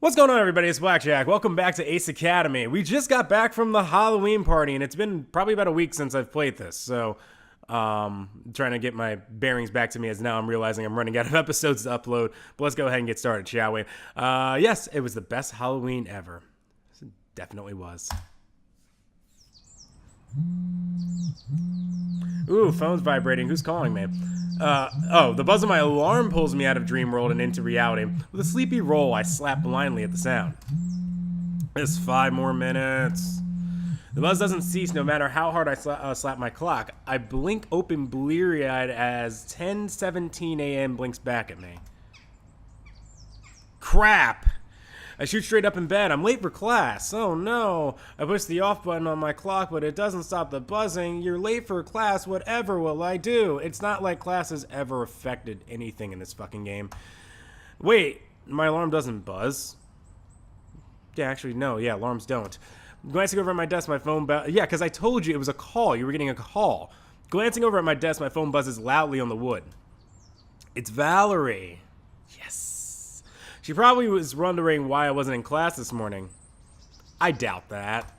What's going on, everybody? It's Blackjack. Welcome back to Ace Academy. We just got back from the Halloween party, and it's been probably about a week since I've played this. So, trying to get my bearings back to me as now I'm realizing I'm running out of episodes to upload. But let's go ahead and get started, shall we? Yes, it was the best Halloween ever. It definitely was. Ooh, phone's vibrating. Who's calling me? The buzz of my alarm pulls me out of dream world and into reality. With a sleepy roll, I slap blindly at the sound. It's 5 more minutes. The buzz doesn't cease no matter how hard I slap my clock. I blink open bleary-eyed as 10:17 a.m. blinks back at me. Crap! I shoot straight up in bed. I'm late for class. Oh no. I push the off button on my clock, but it doesn't stop the buzzing. You're late for class. Whatever will I do? It's not like class has ever affected anything in this fucking game. Wait, my alarm doesn't buzz. Yeah, actually, no. Yeah, alarms don't. Glancing over at my desk, my phone yeah, because I told you it was a call. You were getting a call. Glancing over at my desk, my phone buzzes loudly on the wood. It's Valerie. Yes. She probably was wondering why I wasn't in class this morning. I doubt that.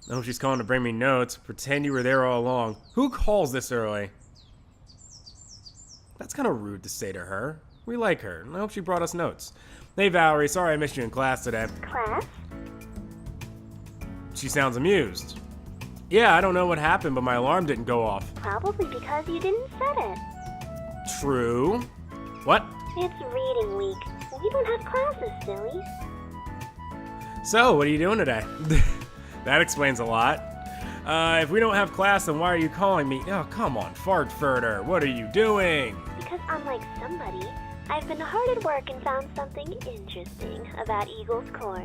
I hope she's calling to bring me notes. Pretend you were there all along. Who calls this early? That's kind of rude to say to her. We like her, and I hope she brought us notes. Hey, Valerie, sorry I missed you in class today. Class? She sounds amused. Yeah, I don't know what happened, but my alarm didn't go off. Probably because you didn't set it. True. What? It's reading week. We don't have classes, silly. So, what are you doing today? That explains a lot. If we don't have class, then why are you calling me? Oh, come on, Fartfurter. What are you doing? Because unlike somebody, I've been hard at work and found something interesting about Eagle's core.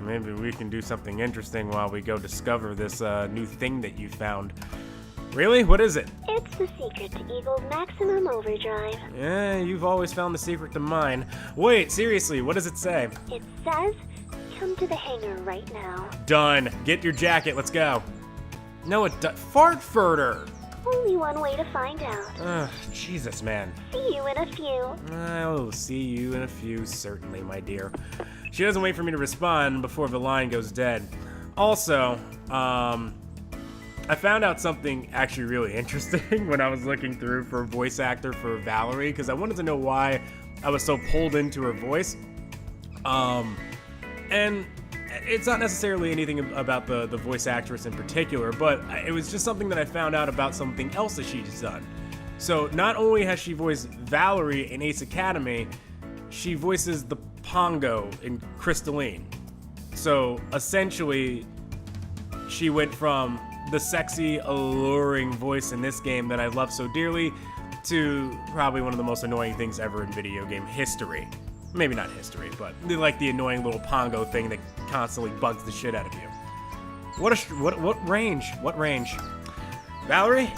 Maybe we can do something interesting while we go discover this new thing that you found. Really? What is it? It's the secret to Eagle's maximum overdrive. Yeah, you've always found the secret to mine. Wait, seriously, what does it say? It says, come to the hangar right now. Done. Get your jacket, let's go. No, it does. Fartfurter! Only one way to find out. Ugh, Jesus, man. See you in a few. I'll see you in a few, certainly, my dear. She doesn't wait for me to respond before the line goes dead. Also, I found out something actually really interesting when I was looking through for a voice actor for Valerie, because I wanted to know why I was so pulled into her voice. And it's not necessarily anything about the voice actress in particular, but it was just something that I found out about something else that she's done. So not only has she voiced Valerie in Ace Academy, she voices the Pongo in Crystalline. So essentially, she went from the sexy, alluring voice in this game that I love so dearly to probably one of the most annoying things ever in video game history. Maybe not history, but like the annoying little Pongo thing that constantly bugs the shit out of you. What range? What range? Valerie?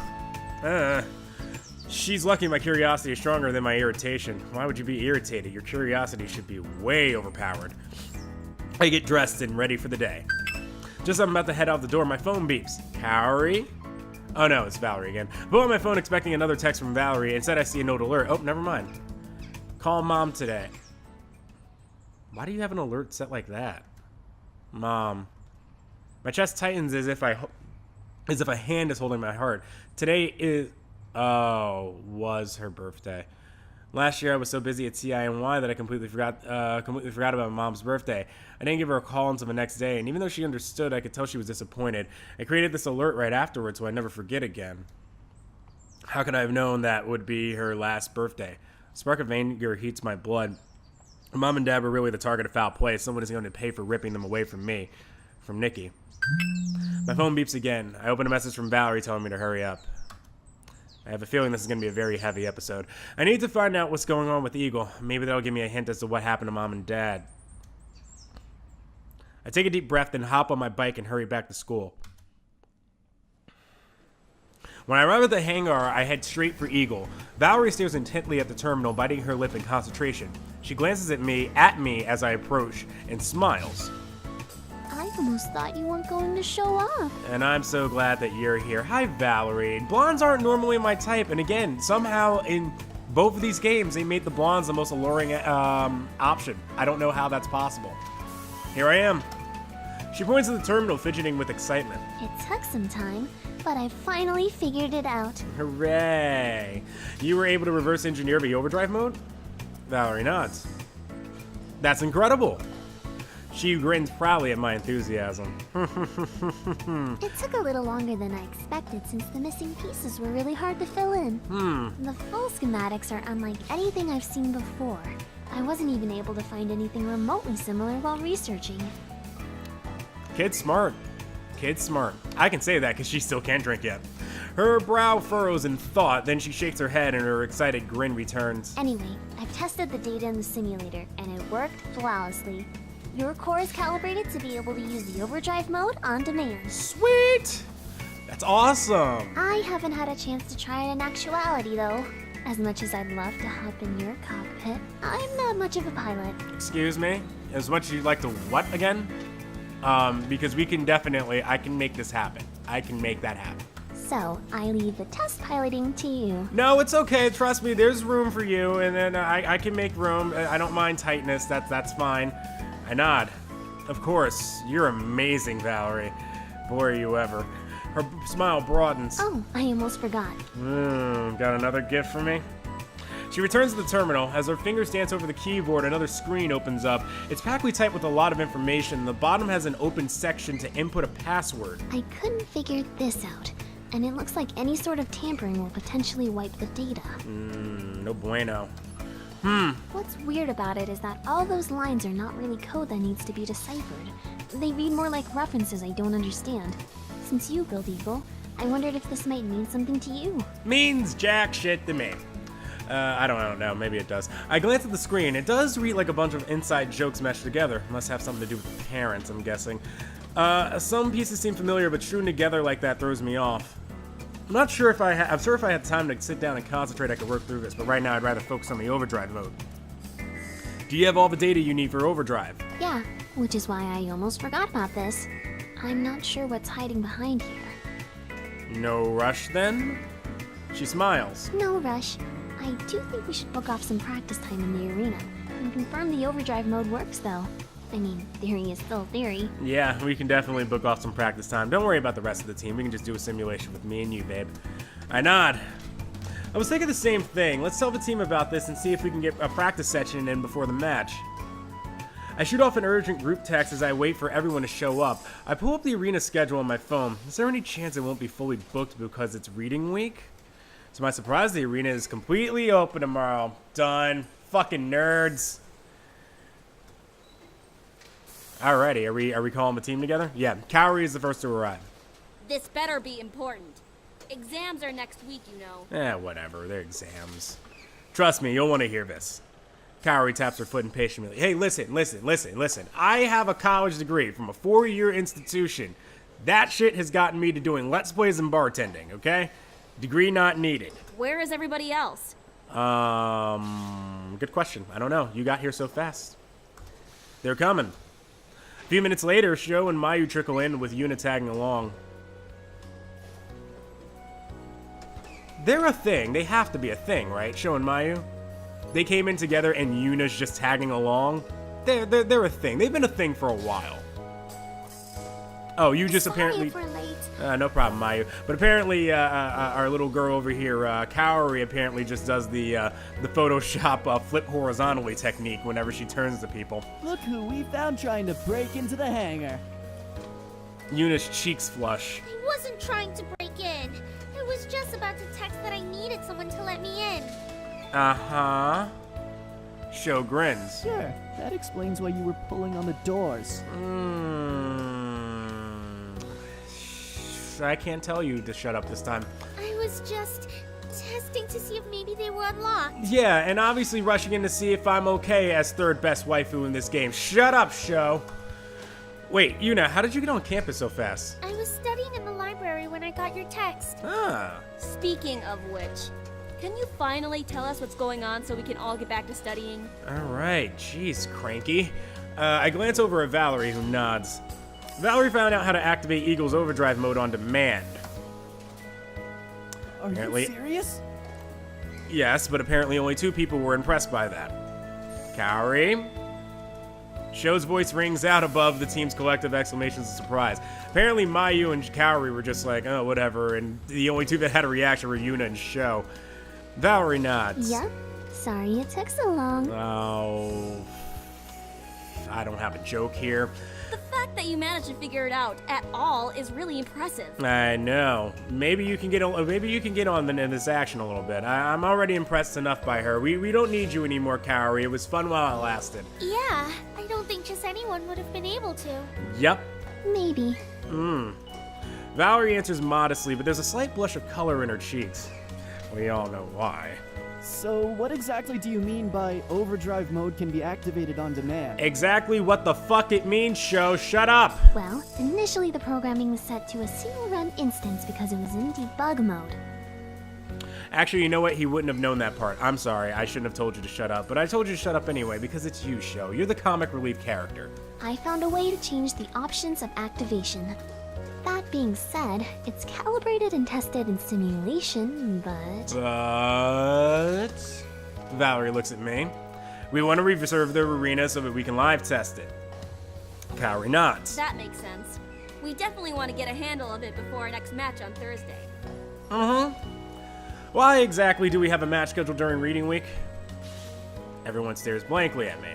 She's lucky my curiosity is stronger than my irritation. Why would you be irritated? Your curiosity should be way overpowered. I get dressed and ready for the day. Just as I'm about to head out the door, my phone beeps. Harry? Oh no, it's Valerie again. I pull out my phone expecting another text from Valerie. Instead, I see a note alert. Oh, never mind. Call mom today. Why do you have an alert set like that? Mom. My chest tightens as if a hand is holding my heart. Today is... was her birthday. Last year I was so busy at CINY that I completely forgot about my mom's birthday. I didn't give her a call until the next day, and even though she understood, I could tell she was disappointed. I created this alert right afterwards so I'd never forget again. How could I have known that would be her last birthday? A spark of anger heats my blood. Mom and Dad were really the target of foul play. Someone is going to pay for ripping them away from me. From Nikki. My phone beeps again. I open a message from Valerie telling me to hurry up. I have a feeling this is going to be a very heavy episode. I need to find out what's going on with Eagle. Maybe that'll give me a hint as to what happened to Mom and Dad. I take a deep breath, then hop on my bike and hurry back to school. When I arrive at the hangar, I head straight for Eagle. Valerie stares intently at the terminal, biting her lip in concentration. She glances at me as I approach and smiles. I almost thought you weren't going to show up. And I'm so glad that you're here. Hi, Valerie. Blondes aren't normally my type, and again, somehow in Both of these games, they made the blondes the most alluring option. I don't know how that's possible. Here I am. She points to the terminal, fidgeting with excitement. It took some time, but I finally figured it out. Hooray! You were able to reverse engineer the overdrive mode? Valerie nods. That's incredible! She grins proudly at my enthusiasm. It took a little longer than I expected since the missing pieces were really hard to fill in. The full schematics are unlike anything I've seen before. I wasn't even able to find anything remotely similar while researching. Kid's smart. Kid's smart. I can say that because she still can't drink yet. Her brow furrows in thought, then she shakes her head and her excited grin returns. Anyway, I've tested the data in the simulator, and it worked flawlessly. Your core is calibrated to be able to use the overdrive mode on demand. Sweet! That's awesome! I haven't had a chance to try it in actuality, though. As much as I'd love to hop in your cockpit, I'm not much of a pilot. Excuse me? As much as you'd like to what again? Because we can definitely, I can make this happen. I can make that happen. So, I leave the test piloting to you. No, it's okay. Trust me, there's room for you, and then I can make room. I don't mind tightness. That's fine. I nod. Of course, you're amazing, Valerie. Boy, are you ever. Her smile broadens. Oh, I almost forgot. Got another gift for me? She returns to the terminal. As her fingers dance over the keyboard, another screen opens up. It's packed tight with a lot of information. The bottom has an open section to input a password. I couldn't figure this out, and it looks like any sort of tampering will potentially wipe the data. No bueno. What's weird about it is that all those lines are not really code that needs to be deciphered. They read more like references I don't understand. Since you build Eagle, I wondered if this might mean something to you. Means jack shit to me. I don't know, maybe it does. I glance at the screen. It does read like a bunch of inside jokes meshed together. Must have something to do with the parents, I'm guessing. Some pieces seem familiar, but strewn together like that throws me off. I'm not sure if I'm sure if I had time to sit down and concentrate, I could work through this, but right now I'd rather focus on the overdrive mode. Do you have all the data you need for overdrive? Yeah, which is why I almost forgot about this. I'm not sure what's hiding behind here. No rush, then? She smiles. No rush. I do think we should book off some practice time in the arena and confirm the overdrive mode works, though. I mean, theory is still theory. Yeah, we can definitely book off some practice time. Don't worry about the rest of the team. We can just do a simulation with me and you, babe. I nod. I was thinking the same thing. Let's tell the team about this and see if we can get a practice session in before the match. I shoot off an urgent group text as I wait for everyone to show up. I pull up the arena schedule on my phone. Is there any chance it won't be fully booked because it's reading week? To my surprise, the arena is completely open tomorrow. Done. Fucking nerds. Alrighty, are we calling the team together? Yeah, Cowrie is the first to arrive. This better be important. Exams are next week, you know. Whatever, they're exams. Trust me, you'll want to hear this. Cowrie taps her foot impatiently. Hey, listen. I have a college degree from a 4-year institution. That shit has gotten me to doing Let's Plays and bartending, okay? Degree not needed. Where is everybody else? Good question. I don't know. You got here so fast. They're coming. A few minutes later, Sho and Mayu trickle in with Yuna tagging along. They're a thing. They have to be a thing, right? Sho and Mayu? They came in together and Yuna's just tagging along. They're a thing. They've been a thing for a while. Oh, you just apparently... Sorry if we're late. No problem, Mayu. But apparently, our little girl over here, Kaori, apparently just does the Photoshop flip horizontally technique whenever she turns to people. Look who we found trying to break into the hangar. Yuna's cheeks flush. I wasn't trying to break in. I was just about to text that I needed someone to let me in. Uh-huh. Sho grins. Sure, that explains why you were pulling on the doors. I can't tell you to shut up this time. I was just testing to see if maybe they were unlocked. Yeah, and obviously rushing in to see if I'm okay as third best waifu in this game. Shut up, Sho. Wait, Yuna, how did you get on campus so fast? I was studying in the library when I got your text. Ah. Speaking of which, can you finally tell us what's going on so we can all get back to studying? Alright, jeez, cranky. I glance over at Valerie, who nods. Valerie found out how to activate Eagle's Overdrive mode on demand. Are Apparently- you serious? Yes, but apparently only 2 people were impressed by that. Kaori? Sho's voice rings out above the team's collective exclamations of surprise. Apparently Mayu and Kaori were just like, oh, whatever, and the only 2 that had a reaction were Yuna and Sho. Valerie nods. Yep. Sorry it took so long. Oh... I don't have a joke here. The fact that you managed to figure it out at all is really impressive. I know. Maybe you can get on in this action a little bit. I'm already impressed enough by her. We don't need you anymore, Kaori. It was fun while it lasted. Yeah, I don't think just anyone would have been able to. Yep. Maybe. Valerie answers modestly, but there's a slight blush of color in her cheeks. We all know why. So, what exactly do you mean by overdrive mode can be activated on demand? Exactly what the fuck it means, Sho. Shut up! Well, initially the programming was set to a single run instance because it was in debug mode. Actually, you know what? He wouldn't have known that part. I'm sorry. I shouldn't have told you to shut up. But I told you to shut up anyway because it's you, Sho. You're the comic relief character. I found a way to change the options of activation. That being said, it's calibrated and tested in simulation, but... Valerie looks at me. We want to reserve the arena so that we can live test it. Kaori nods. That makes sense. We definitely want to get a handle of it before our next match on Thursday. Why exactly do we have a match scheduled during reading week? Everyone stares blankly at me.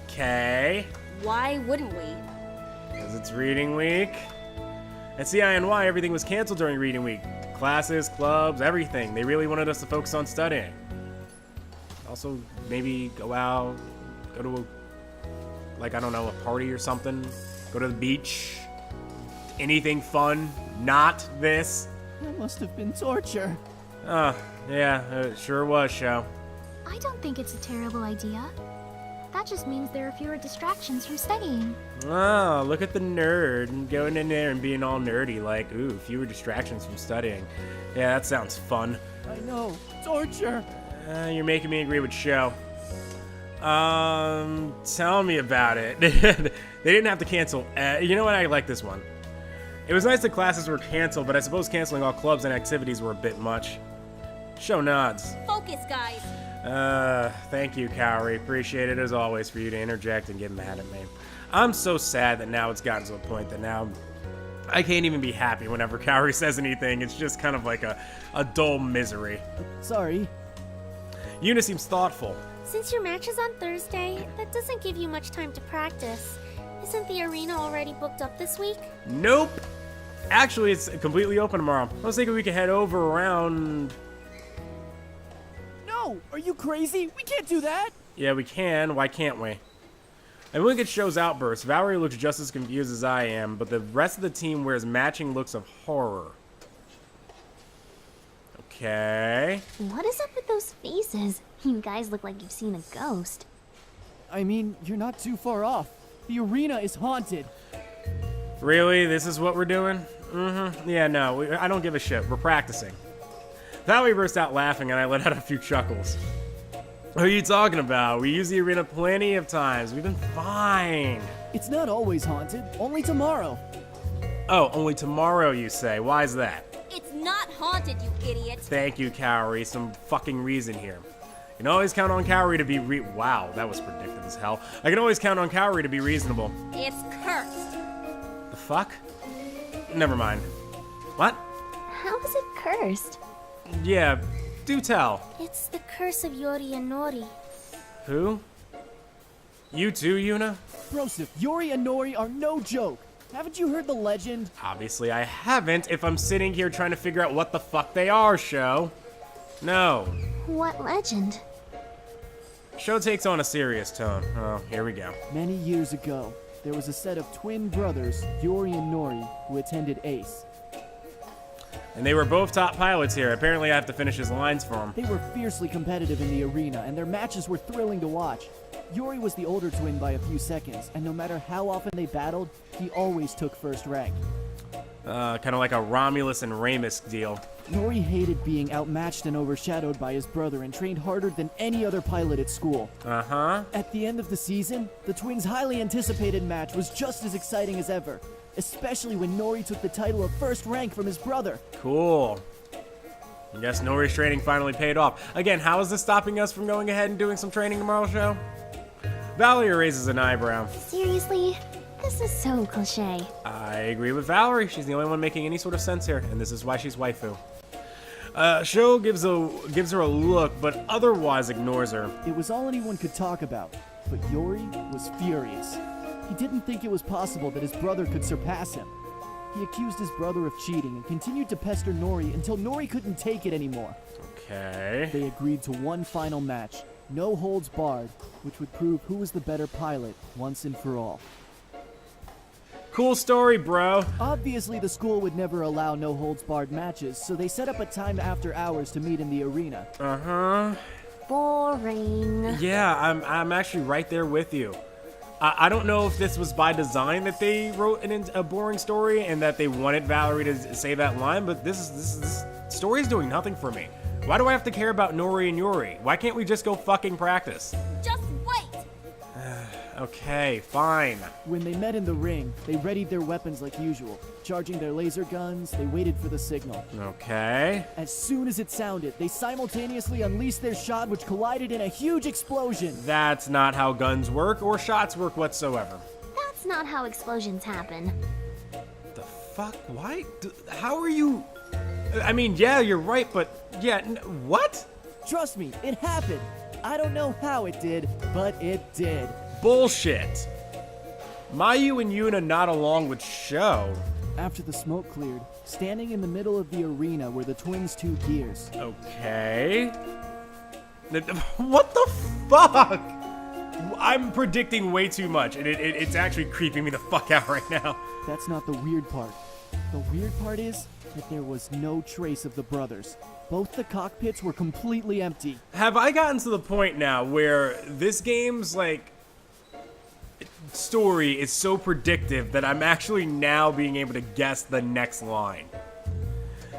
Okay. Why wouldn't we? Because it's reading week. At CINY, everything was canceled during reading week. Classes, clubs, everything. They really wanted us to focus on studying. Also, maybe go out, go to a party or something. Go to the beach. Anything fun. Not this. That must have been torture. Yeah, it sure was, Sho. I don't think it's a terrible idea. That just means there are fewer distractions from studying. Oh, look at the nerd going in there and being all nerdy, like, ooh, fewer distractions from studying. Yeah, that sounds fun. I know. Torture. You're making me agree with Sho. Tell me about it. They didn't have to cancel. You know what? I like this one. It was nice that classes were canceled, but I suppose canceling all clubs and activities were a bit much. Sho nods. Focus, guys. Thank you, Kaori. Appreciate it as always for you to interject and get mad at me. I'm so sad that now it's gotten to a point that now I can't even be happy whenever Kaori says anything. It's just kind of like a dull misery. Sorry. Yuna seems thoughtful. Since your match is on Thursday, that doesn't give you much time to practice. Isn't the arena already booked up this week? Nope. Actually, it's completely open tomorrow. I was thinking we could head over around... No! Are you crazy? We can't do that! Yeah, we can. Why can't we? And look at Sho's outburst. Valerie looks just as confused as I am, but the rest of the team wears matching looks of horror. Okay. What is up with those faces? You guys look like you've seen a ghost. I mean, you're not too far off. The arena is haunted. Really? This is what we're doing? Yeah, no, I don't give a shit. We're practicing. Valerie burst out laughing, and I let out a few chuckles. What are you talking about? We use the arena plenty of times. We've been fine. It's not always haunted. Only tomorrow. Oh, only tomorrow, you say? Why is that? It's not haunted, you idiot. Thank you, Kaori. Some fucking reason here. I can always count on Kaori to be Wow, that was predictive as hell. I can always count on Kaori to be reasonable. It's cursed. The fuck? Never mind. What? How is it cursed? Yeah, do tell. It's the curse of Yori and Nori. Who? You too, Yuna? Broseph, Yori and Nori are no joke. Haven't you heard the legend? Obviously I haven't if I'm sitting here trying to figure out what the fuck they are, Sho. No. What legend? Sho takes on a serious tone. Oh, here we go. Many years ago, there was a set of twin brothers, Yori and Nori, who attended ACE. And they were both top pilots here. Apparently I have to finish his lines for him. They were fiercely competitive in the arena, and their matches were thrilling to watch. Yori was the older twin by a few seconds, and no matter how often they battled, he always took first rank. Kind of like a Romulus and Remus deal. Nori hated being outmatched and overshadowed by his brother and trained harder than any other pilot at school. Uh-huh. At the end of the season, the twins' highly anticipated match was just as exciting as ever, especially when Nori took the title of first rank from his brother. Cool. Yes, Nori's training finally paid off. Again, how is this stopping us from going ahead and doing some training tomorrow, show? Valerie raises an eyebrow. Seriously? This is so cliche. I agree with Valerie. She's the only one making any sort of sense here, and this is why she's waifu. Sho gives her a look, but otherwise ignores her. It was all anyone could talk about, but Yori was furious. He didn't think it was possible that his brother could surpass him. He accused his brother of cheating and continued to pester Nori until Nori couldn't take it anymore. Okay. They agreed to one final match, no holds barred, which would prove who was the better pilot once and for all. Cool story, bro. Obviously, the school would never allow no holds barred matches, so they set up a time after hours to meet in the arena. Uh-huh. Boring. Yeah, I'm actually right there with you. I don't know if this was by design that they wrote a boring story and that they wanted Valerie to say that line, but this story's doing nothing for me. Why do I have to care about Nori and Yuri? Why can't we just go fucking practice? Just wait! Okay, fine. When they met in the ring, they readied their weapons like usual. Charging their laser guns, they waited for the signal. Okay. As soon as it sounded, they simultaneously unleashed their shot, which collided in a huge explosion. That's not how guns work or shots work whatsoever. That's not how explosions happen. The fuck? Why? How are you? I mean, yeah, you're right, but yeah, what? Trust me, it happened. I don't know how it did, but it did. Bullshit. Mayu and Yuna not along with Sho. After the smoke cleared, standing in the middle of the arena were the twins' two gears. Okay. What the fuck? I'm predicting way too much, and it's actually creeping me the fuck out right now. That's not the weird part. The weird part is that there was no trace of the brothers. Both the cockpits were completely empty. Have I gotten to the point now where this game's, like, story is so predictive that I'm actually now being able to guess the next line?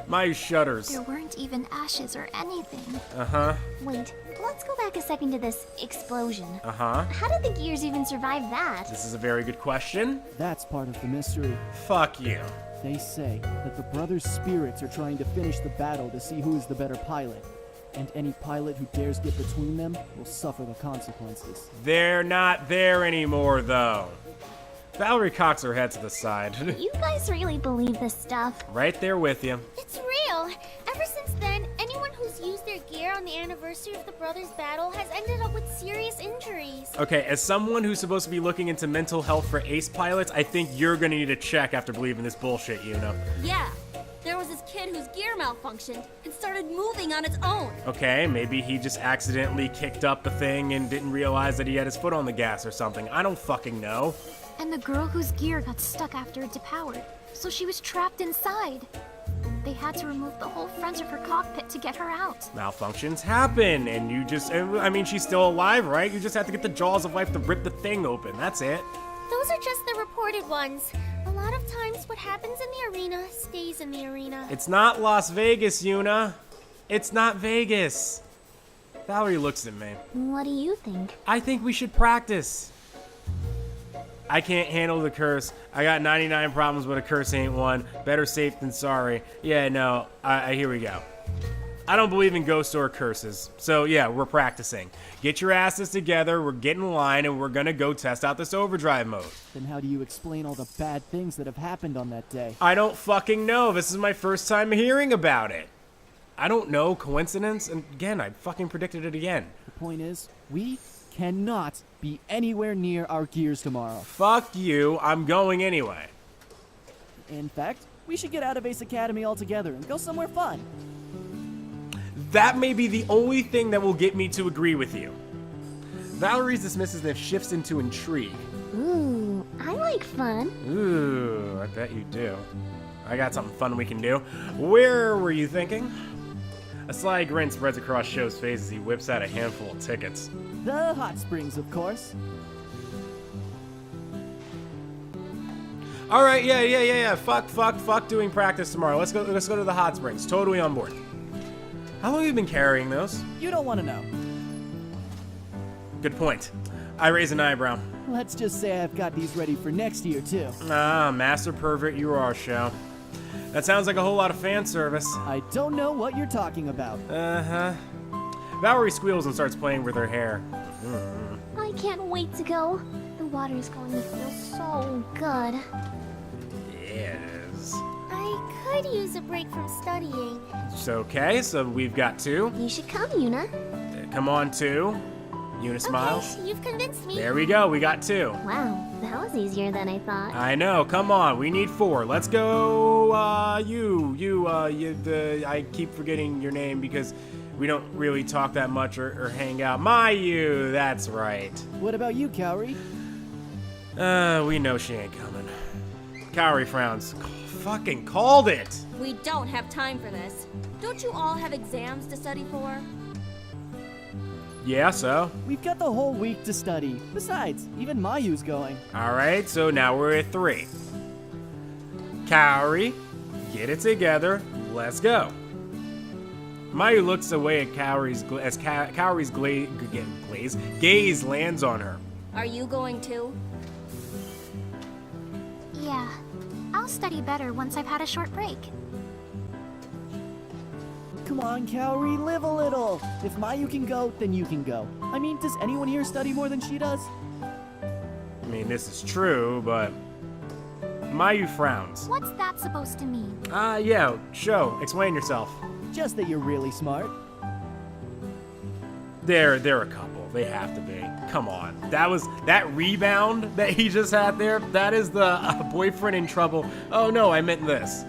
My shudders. There weren't even ashes or anything. Uh-huh. Wait, let's go back a second to this explosion. Uh-huh. How did the gears even survive that? This is a very good question. That's part of the mystery. Fuck you. They say that the brothers' spirits are trying to finish the battle to see who is the better pilot. And any pilot who dares get between them will suffer the consequences. They're not there anymore, though. Valerie cocks her head to the side. You guys really believe this stuff? Right there with you. It's real. Ever since then, anyone who's used their gear on the anniversary of the brothers' battle has ended up with serious injuries. Okay, as someone who's supposed to be looking into mental health for ace pilots, I think you're gonna need a check after believing this bullshit, you know. Yeah, there was this kid whose gear malfunctioned and started moving on its own. Okay, maybe he just accidentally kicked up the thing and didn't realize that he had his foot on the gas or something. I don't fucking know. And the girl whose gear got stuck after it depowered, so she was trapped inside. They had to remove the whole front of her cockpit to get her out. Malfunctions happen, and you just, I mean, she's still alive, right? You just have to get the jaws of life to rip the thing open. That's it. Those are just the reported ones. A lot of times what happens in the arena stays in the arena. It's not Las Vegas, Yuna. It's not Vegas. Valerie looks at me. What do you think? I think we should practice. I can't handle the curse. I got 99 problems, but a curse ain't one. Better safe than sorry. Yeah, no, here we go. I don't believe in ghosts or curses. So yeah, we're practicing. Get your asses together, we're getting in line, and we're gonna go test out this overdrive mode. Then how do you explain all the bad things that have happened on that day? I don't fucking know. This is my first time hearing about it. I don't know. Coincidence? And again, I fucking predicted it again. The point is, we cannot be anywhere near our gears tomorrow. Fuck you. I'm going anyway. In fact, we should get out of Ace Academy altogether and go somewhere fun. That may be the only thing that will get me to agree with you. Valerie's dismissiveness shifts into intrigue. Ooh, I like fun. Ooh, I bet you do. I got something fun we can do. Where were you thinking? A sly grin spreads across Sho's face as he whips out a handful of tickets. The hot springs, of course. All right, yeah. Fuck doing practice tomorrow. Let's go to the hot springs. Totally on board. How long have you been carrying those? You don't want to know. Good point. I raise an eyebrow. Let's just say I've got these ready for next year, too. Ah, master pervert you are, Sho. That sounds like a whole lot of fan service. I don't know what you're talking about. Uh-huh. Valerie squeals and starts playing with her hair. I can't wait to go. The water's going to feel so good. Yes. I could use a break from studying. It's okay, so we've got 2. You should come, Yuna. Come on, 2. Yuna smiles. Okay, you've convinced me. There we go, we got 2. Wow, that was easier than I thought. I know, come on, we need 4. Let's go, I keep forgetting your name because we don't really talk that much or hang out. Mayu, that's right. What about you, Kaori? We know she ain't coming. Kaori frowns. Fucking called it! We don't have time for this. Don't you all have exams to study for? Yeah, so? We've got the whole week to study. Besides, even Mayu's going. Alright, so now we're at 3. Kaori, get it together. Let's go. Mayu looks away at Kaori's as Kaori's gaze lands on her. Are you going too? Yeah, I'll study better once I've had a short break. Come on, Kaori, live a little. If Mayu can go, then you can go. I mean, does anyone here study more than she does? I mean, this is true, but Mayu frowns. What's that supposed to mean? Yeah, explain yourself. Just that you're really smart. They're a couple. They have to be. Come on. That rebound that he just had there, that is the boyfriend in trouble. Oh no, I meant this.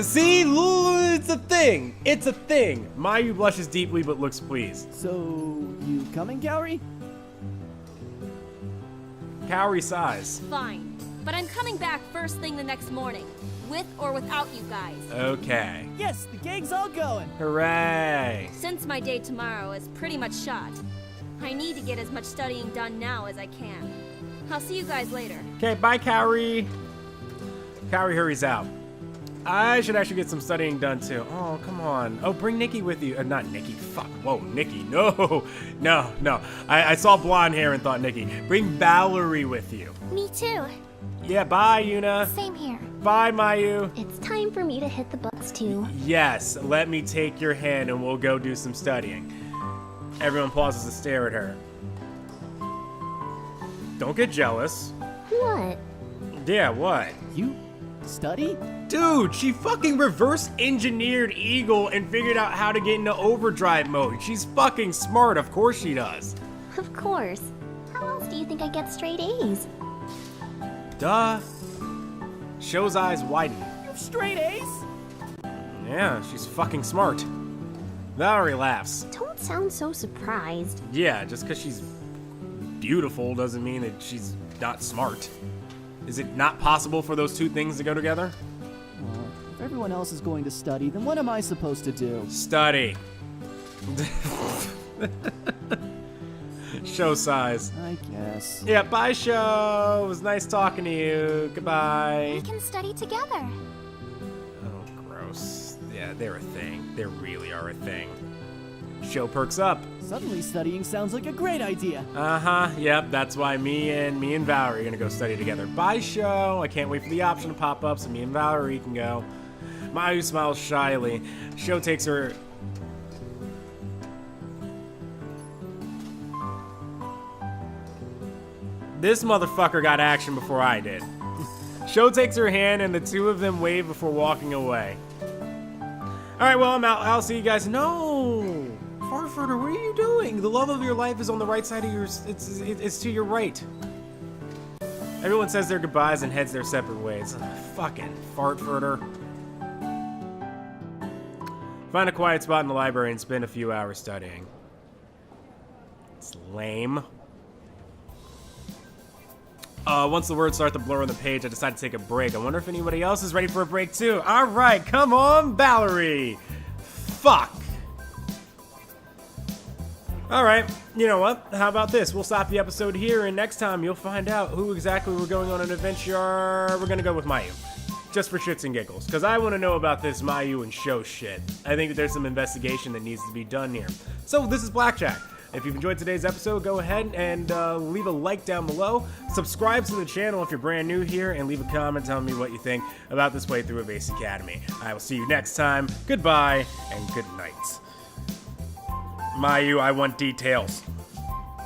See, it's a thing. It's a thing. Mayu blushes deeply but looks pleased. So, you coming, Kaori? Kaori sighs. Fine. But I'm coming back first thing the next morning. With or without you guys. Okay. Yes, the gang's all going. Hooray. Since my day tomorrow is pretty much shot, I need to get as much studying done now as I can. I'll see you guys later. Okay, bye, Kaori. Kaori hurries out. I should actually get some studying done too. Oh, come on. Oh, bring Nikki with you. Not Nikki. Fuck. Whoa, Nikki. No. No. I saw blonde hair and thought Nikki. Bring Valerie with you. Me too. Yeah, bye, Yuna. Same here. Bye, Mayu. It's time for me to hit the books too. Yes, let me take your hand and we'll go do some studying. Everyone pauses to stare at her. Don't get jealous. What? Yeah, what? You study? Dude, she fucking reverse engineered Eagle and figured out how to get into overdrive mode. She's fucking smart, of course she does. Of course. How else do you think I get straight A's? Duh. Show's eyes widen. You have straight A's? Yeah, she's fucking smart. Valerie laughs. Don't sound so surprised. Yeah, just because she's beautiful doesn't mean that she's not smart. Is it not possible for those two things to go together? Well, if everyone else is going to study, then what am I supposed to do? Study. Show size. I guess. Yeah, bye, Show. It was nice talking to you. Goodbye. We can study together. Oh, gross. Yeah, they're a thing. They really are a thing. Show perks up. Suddenly studying sounds like a great idea. Yep, that's why me and Valerie are gonna go study together. Bye, Show. I can't wait for the option to pop up so me and Valerie can go. Mayu smiles shyly. Show takes her. This motherfucker got action before I did. Show takes her hand and the two of them wave before walking away. Alright, well, I'm out. I'll see you guys. No! Farfurter, what are you doing? The love of your life is on the right side of yours. It's to your right. Everyone says their goodbyes and heads their separate ways. Ugh, fucking Fartfurter. Find a quiet spot in the library and spend a few hours studying. It's lame. Once the words start to blur on the page, I decide to take a break. I wonder if anybody else is ready for a break too. All right, come on, Valerie. Fuck. All right, you know what? How about this? We'll stop the episode here, and next time you'll find out who exactly we're going on an adventure. We're gonna go with Mayu, just for shits and giggles, because I want to know about this Mayu and Show shit. I think that there's some investigation that needs to be done here. So this is Blackjack. If you've enjoyed today's episode, go ahead and leave a like down below. Subscribe to the channel if you're brand new here, and leave a comment telling me what you think about this playthrough of Ace Academy. I will see you next time. Goodbye and good night. Mayu, I want details.